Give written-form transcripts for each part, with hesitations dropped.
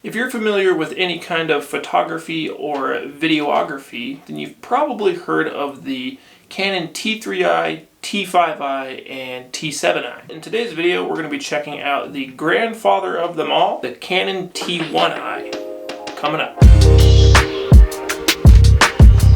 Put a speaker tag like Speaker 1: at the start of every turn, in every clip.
Speaker 1: If you're familiar with any kind of photography or videography, then you've probably heard of the Canon T3i, T5i, and T7i. In today's video, we're going to be checking out the grandfather of them all, the Canon T1i. Coming up.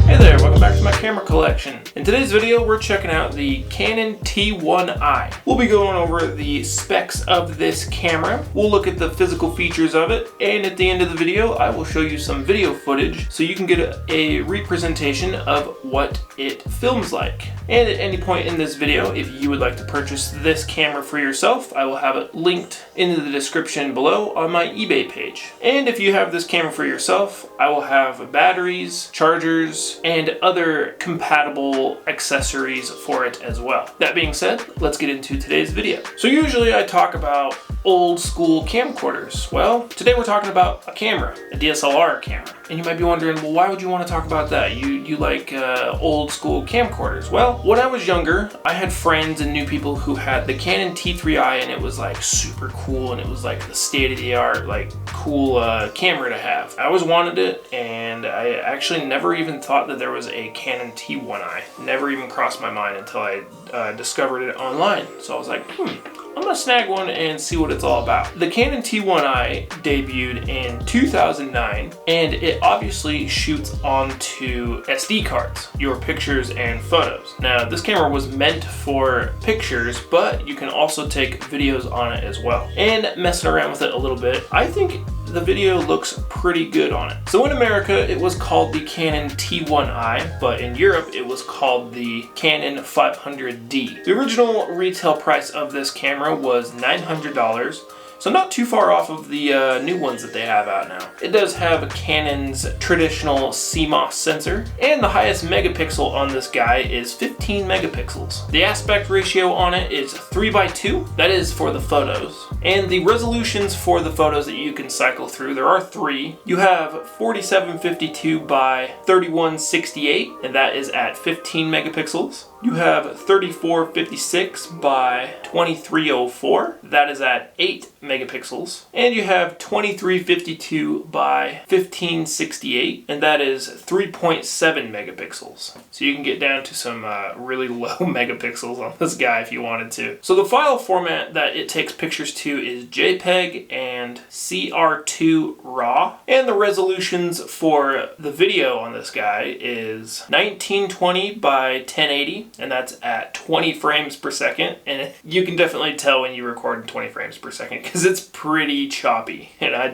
Speaker 1: Hey there, welcome back to my camera collection. In today's video, we're checking out the Canon T1i. We'll be going over the specs of this camera, we'll look at the physical features of it, and at the end of the video, I will show you some video footage so you can get a representation of what it films like. And at any point in this video, if you would like to purchase this camera for yourself, I will have it linked in the description below on my eBay page. And if you have this camera for yourself, I will have batteries, chargers, and other compatible accessories for it as well. That being said, let's get into today's video. So usually I talk about old school camcorders. Well, today we're talking about a camera, a DSLR camera. And you might be wondering, well, why would you want to talk about that? You like old school camcorders. Well, when I was younger, I had friends and knew people who had the Canon T3i, and it was like super cool, and it was like the state-of-the-art, like cool camera to have. I always wanted it, and I actually never even thought that there was a Canon T1i. Never even crossed my mind until I discovered it online. So I was like, I'm gonna snag one and see what it's all about. The Canon T1i debuted in 2009, and it obviously shoots onto SD cards, your pictures and photos. Now, this camera was meant for pictures, but you can also take videos on it as well. And messing around with it a little bit, I think the video looks pretty good on it. So in America, it was called the Canon T1i, but in Europe, it was called the Canon 500D. The original retail price of this camera was $900, so not too far off of the new ones that they have out now. It does have Canon's traditional CMOS sensor, and the highest megapixel on this guy is 15 megapixels. The aspect ratio on it is 3:2, that is for the photos. And the resolutions for the photos that you can cycle through, there are three. You have 4752 by 3168, and that is at 15 megapixels. You have 3456 by 2304, that is at 8 megapixels. And you have 2352 by 1568, and that is 3.7 megapixels. So you can get down to some really low megapixels on this guy if you wanted to. So the file format that it takes pictures to is JPEG and CR2 RAW. And the resolutions for the video on this guy is 1920 by 1080, and that's at 20 frames per second. And you can definitely tell when you record in 20 frames per second because it's pretty choppy. And I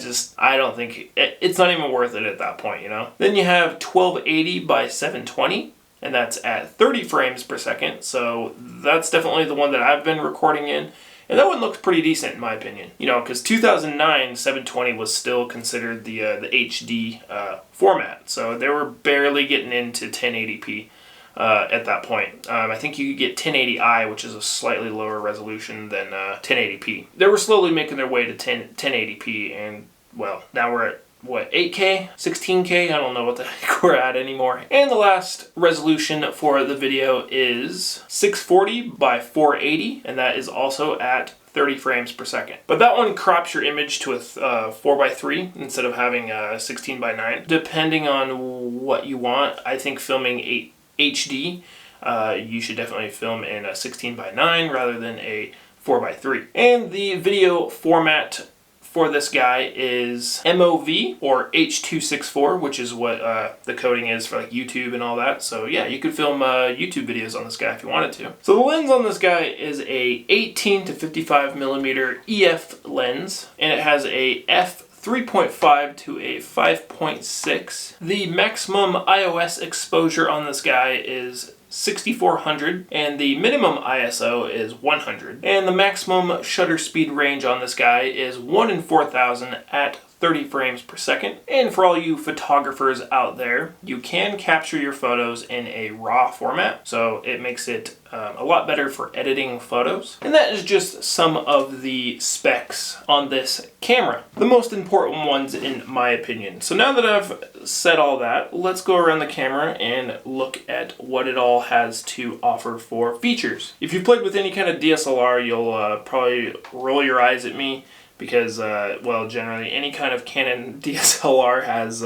Speaker 1: don't think, it's not even worth it at that point, you know? Then you have 1280 by 720. And that's at 30 frames per second. So that's definitely the one that I've been recording in. And that one looks pretty decent in my opinion. You know, because 2009, 720 was still considered the HD format. So they were barely getting into 1080p at that point. I think you could get 1080i, which is a slightly lower resolution than 1080p. They were slowly making their way to 1080p, and well, now we're at what, 8K? 16K? I don't know what the heck we're at anymore. And the last resolution for the video is 640 by 480, and that is also at 30 frames per second. But that one crops your image to a 4:3 instead of having a 16:9. Depending on what you want, I think filming HD, you should definitely film in a 16:9 rather than a 4:3. And the video format for this guy is MOV or H.264, which is what the coding is for like YouTube and all that. So yeah, you could film YouTube videos on this guy if you wanted to. So the lens on this guy is a 18 to 55 millimeter EF lens, and it has a f 3.5 to a 5.6. The maximum iOS exposure on this guy is 6400, and the minimum ISO is 100. And the maximum shutter speed range on this guy is 1 in 4000 at 30 frames per second. And for all you photographers out there, you can capture your photos in a RAW format, so it makes it a lot better for editing photos. And that is just some of the specs on this camera, the most important ones in my opinion. So now that I've said all that, let's go around the camera and look at what it all has to offer for features. If you've played with any kind of DSLR, you'll probably roll your eyes at me because, well, generally any kind of Canon DSLR has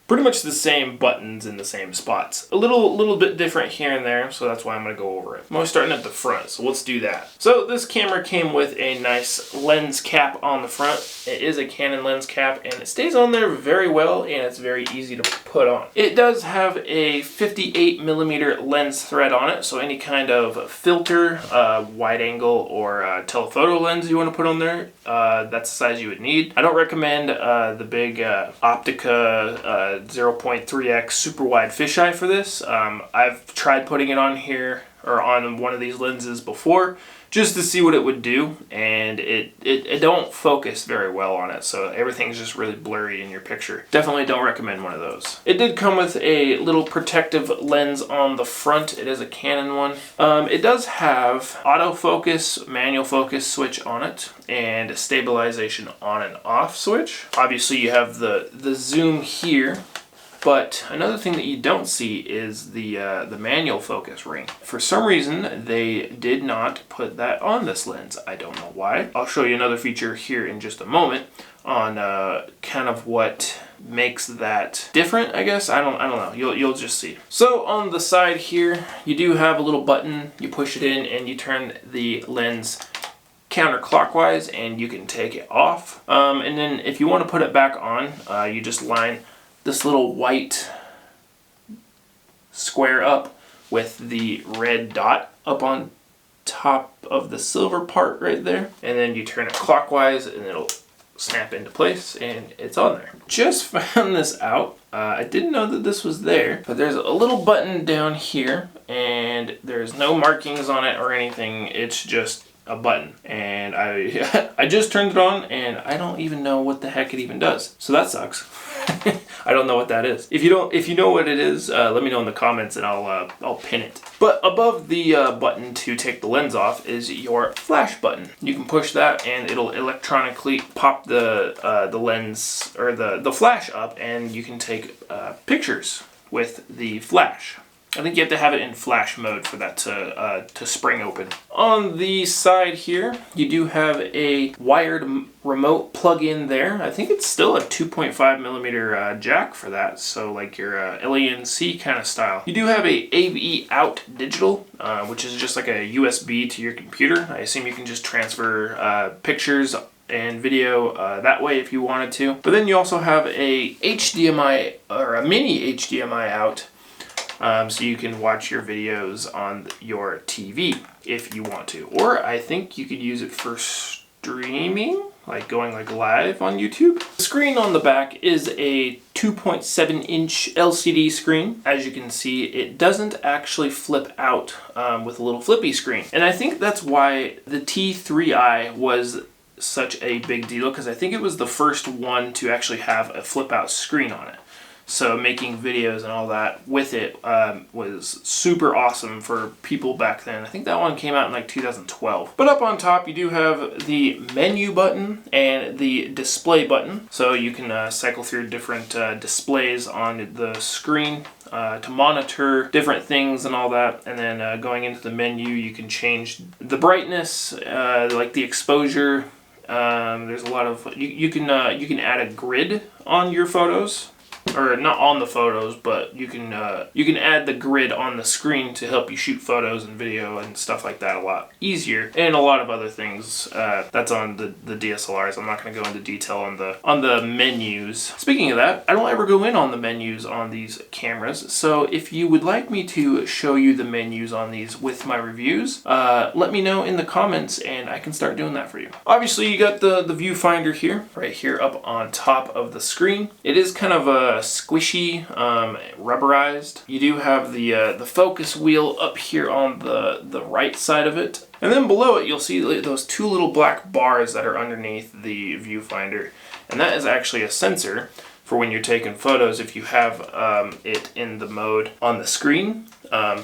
Speaker 1: pretty much the same buttons in the same spots. A little bit different here and there, so that's why I'm going to go over it. I'm always starting at the front, so let's do that. So this camera came with a nice lens cap on the front. It is a Canon lens cap, and it stays on there very well, and it's very easy to put on. It does have a 58mm lens thread on it, so any kind of filter, wide angle, or telephoto lens you want to put on there, that's the size you would need. I don't recommend the big Optica 0.3x super wide fisheye for this. I've tried putting it on here or on one of these lenses before just to see what it would do, and it don't focus very well on it, so everything's just really blurry in your picture. Definitely don't recommend one of those. It did come with a little protective lens on the front. It is a Canon one. It does have autofocus, manual focus switch on it, and a stabilization on and off switch. Obviously you have the zoom here, but another thing that you don't see is the manual focus ring. For some reason, they did not put that on this lens. I don't know why. I'll show you another feature here in just a moment on kind of what makes that different, I guess. I don't know. You'll just see. So on the side here, you do have a little button. You push it in and you turn the lens counterclockwise and you can take it off. And then if you want to put it back on, you just line this little white square up with the red dot up on top of the silver part right there, and then you turn it clockwise and it'll snap into place and it's on there. Just found this out. I didn't know that this was there, but there's a little button down here and there's no markings on it or anything. It's just a button, and I just turned it on and I don't even know what the heck it even does, so that sucks. I don't know what that is. If you know what it is, let me know in the comments and I'll pin it. But above the button to take the lens off is your flash button. You can push that and it'll electronically pop the lens or the flash up, and you can take pictures with the flash. I think you have to have it in flash mode for that to spring open. On the side here, you do have a wired remote plug-in there. I think it's still a 2.5mm jack for that, so like your LANC kind of style. You do have a AV out digital, which is just like a USB to your computer. I assume you can just transfer pictures and video that way if you wanted to. But then you also have a HDMI or a mini HDMI out. So you can watch your videos on your TV if you want to. Or I think you could use it for streaming, like going like live on YouTube. The screen on the back is a 2.7-inch LCD screen. As you can see, it doesn't actually flip out with a little flippy screen. And I think that's why the T1i was such a big deal, because I think it was the first one to actually have a flip out screen on it. So making videos and all that with it was super awesome for people back then. I think that one came out in like 2012. But up on top you do have the menu button and the display button. So you can cycle through different displays on the screen to monitor different things and all that. And then going into the menu, you can change the brightness, like the exposure. There's a lot of, you can add a grid on your photos. Or not on the photos, but you can add the grid on the screen to help you shoot photos and video and stuff like that a lot easier, and a lot of other things that's on the DSLRs. I'm not going to go into detail on the menus. Speaking of that, I don't ever go in on the menus on these cameras, so if you would like me to show you the menus on these with my reviews, let me know in the comments and I can start doing that for you. Obviously you got the viewfinder here, right here up on top of the screen. It is kind of a squishy, rubberized. You do have the focus wheel up here on the right side of it, and then below it you'll see those two little black bars that are underneath the viewfinder, and that is actually a sensor for when you're taking photos if you have it in the mode on the screen.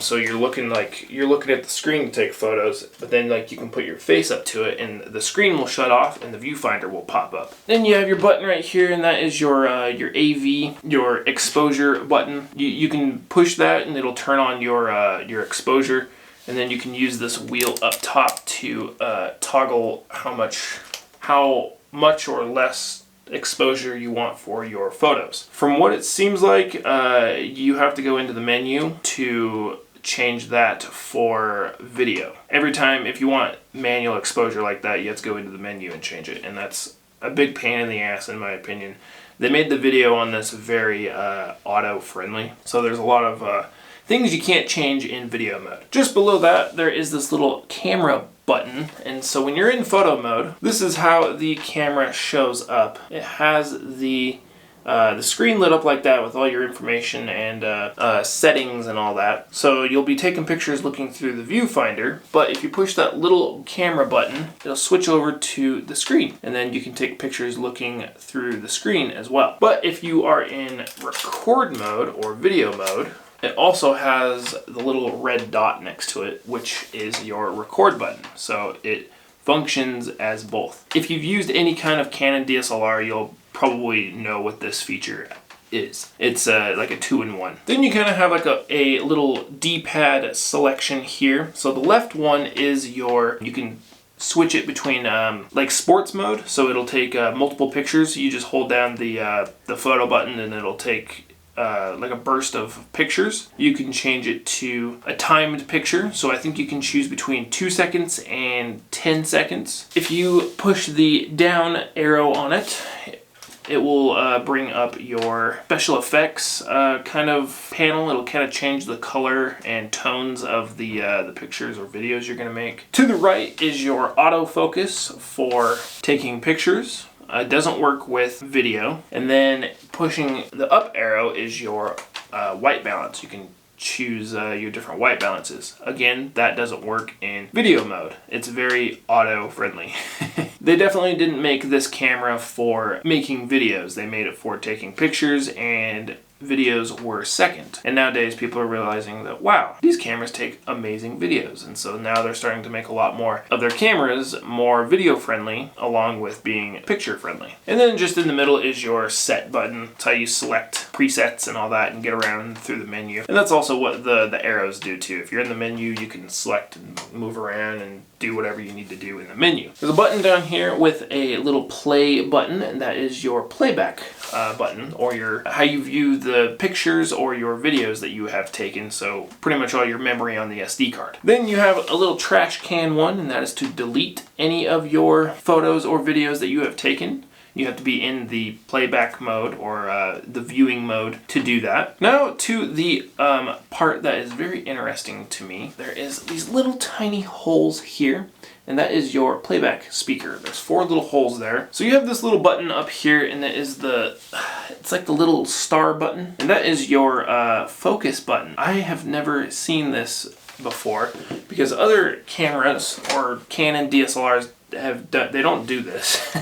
Speaker 1: So you're looking at the screen to take photos, but then like you can put your face up to it and the screen will shut off and the viewfinder will pop up. Then you have your button right here, and that is your AV, your exposure button. You can push that and it'll turn on your exposure, and then you can use this wheel up top to toggle how much or less exposure you want for your photos. From what it seems like, you have to go into the menu to change that for video. Every time, if you want manual exposure like that, you have to go into the menu and change it, and that's a big pain in the ass in my opinion. They made the video on this very auto friendly, so there's a lot of things you can't change in video mode. Just below that, there is this little camera button, and so when you're in photo mode, this is how the camera shows up. It has the screen lit up like that with all your information and settings and all that. So you'll be taking pictures looking through the viewfinder, but if you push that little camera button, it'll switch over to the screen, and then you can take pictures looking through the screen as well. But if you are in record mode or video mode, it also has the little red dot next to it, which is your record button. So it functions as both. If you've used any kind of Canon DSLR, you'll probably know what this feature is. It's like a 2-in-1. Then you kind of have like a little D-pad selection here. So the left one is you can switch it between like sports mode. So it'll take multiple pictures. You just hold down the photo button and it'll take like a burst of pictures. You can change it to a timed picture, so I think you can choose between 2 seconds and 10 seconds. If you push the down arrow on it, it will bring up your special effects kind of panel. It'll kind of change the color and tones of the pictures or videos you're going to make. To the right is your autofocus for taking pictures. It doesn't work with video. And then pushing the up arrow is your white balance. You can choose your different white balances. Again, that doesn't work in video mode. It's very auto friendly. They definitely didn't make this camera for making videos. They made it for taking pictures, and videos were second. And nowadays people are realizing that, wow, these cameras take amazing videos. And so now they're starting to make a lot more of their cameras more video friendly, along with being picture friendly. And then just in the middle is your set button. It's how you select presets and all that and get around through the menu. And that's also what the arrows do too. If you're in the menu, you can select and move around and do whatever you need to do in the menu. There's a button down here with a little play button, and that is your playback button, or your how you view the pictures or your videos that you have taken, so pretty much all your memory on the SD card. Then you have a little trash can one, and that is to delete any of your photos or videos that you have taken. You have to be in the playback mode or the viewing mode to do that. Now to the part that is very interesting to me. There is these little tiny holes here, and that is your playback speaker. There's 4 little holes there. So you have this little button up here, and that is it's like the little star button, and that is your focus button. I have never seen this before because other cameras or Canon DSLRs they don't do this.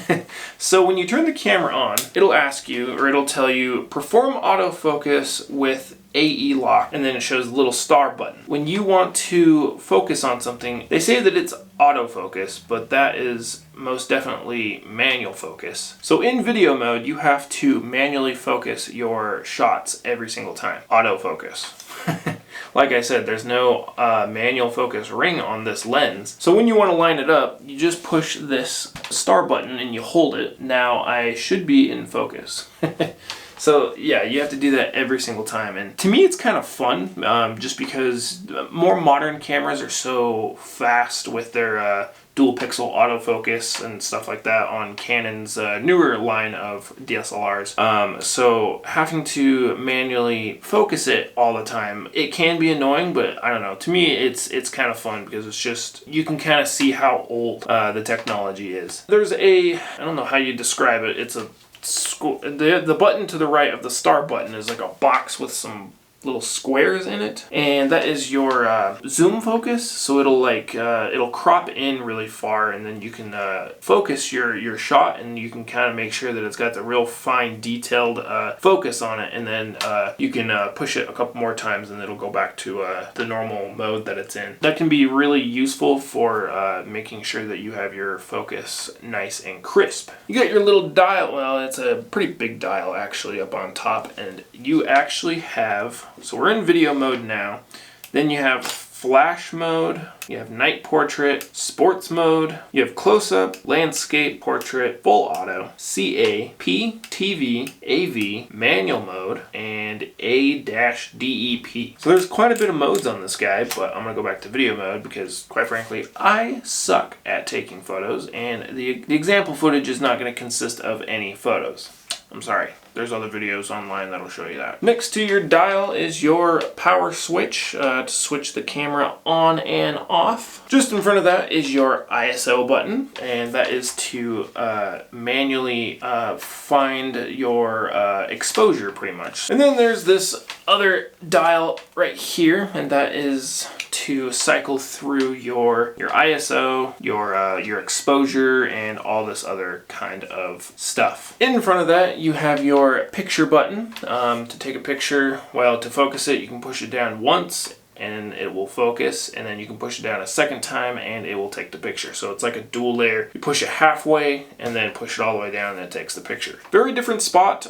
Speaker 1: So when you turn the camera on, it'll ask you, or it'll tell you, perform autofocus with AE lock, and then it shows the little star button. When you want to focus on something, they say that it's autofocus, but that is most definitely manual focus. So in video mode, you have to manually focus your shots every single time. Autofocus. Like I said, there's no manual focus ring on this lens. So when you want to line it up, you just push this star button and you hold it. Now I should be in focus. So yeah, you have to do that every single time. And to me, it's kind of fun just because more modern cameras are so fast with their dual pixel autofocus and stuff like that on Canon's newer line of DSLRs. So having to manually focus it all the time, it can be annoying, but I don't know. To me, it's kind of fun because it's just, you can kind of see how old the technology is. There's I don't know how you describe it. It's the button to the right of the star button is like a box with some little squares in it, and that is your zoom focus. So it'll crop in really far, and then you can focus your shot, and you can kind of make sure that it's got the real fine detailed focus on it, and then you can push it a couple more times and it'll go back to the normal mode that it's in. That can be really useful for making sure that you have your focus nice and crisp. You got your little dial. Well, it's a pretty big dial actually up on top, and you actually have, so we're in video mode now. Then you have flash mode, you have night portrait, sports mode, you have close-up, landscape, portrait, full auto, CA, P, TV, AV, manual mode, and A-DEP. So there's quite a bit of modes on this guy, but I'm gonna go back to video mode because, quite frankly, I suck at taking photos, and the example footage is not gonna consist of any photos. I'm sorry. There's other videos online that'll show you that. Next to your dial is your power switch to switch the camera on and off. Just in front of that is your ISO button, and that is to manually find your exposure pretty much. And then there's this other dial right here, and that is to cycle through your ISO, your exposure, and all this other kind of stuff. In front of that, you have your picture button to take a picture. Well, to focus it, you can push it down once and it will focus, and then you can push it down a second time and it will take the picture. So it's like a dual layer. You push it halfway and then push it all the way down and it takes the picture. Very different spot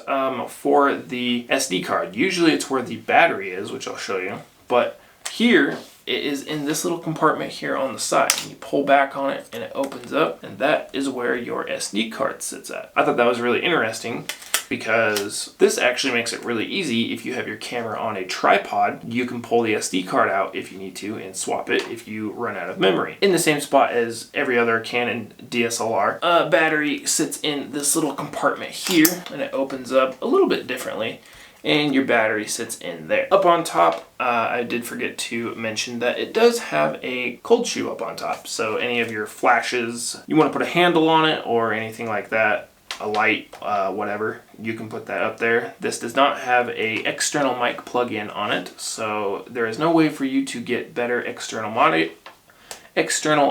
Speaker 1: for the SD card. Usually it's where the battery is, which I'll show you, but here it is in this little compartment here on the side. You pull back on it and it opens up, and that is where your SD card sits at. I thought that was really interesting because this actually makes it really easy. If you have your camera on a tripod, you can pull the SD card out if you need to and swap it if you run out of memory. In the same spot as every other Canon DSLR, battery sits in this little compartment here, and it opens up a little bit differently, and your battery sits in there. Up on top, I did forget to mention that it does have a cold shoe up on top. So any of your flashes, you want to put a handle on it or anything like that, a light, whatever, you can put that up there. This does not have a external mic plug-in on it, so there is no way for you to get better external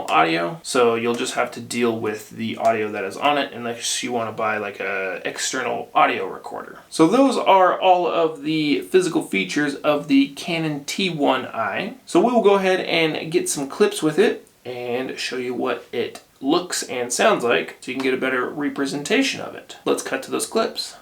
Speaker 1: audio, so you'll just have to deal with the audio that is on it unless you want to buy like a external audio recorder. So those are all of the physical features of the Canon T1i. So we will go ahead and get some clips with it and show you what it looks and sounds like so you can get a better representation of it. Let's cut to those clips.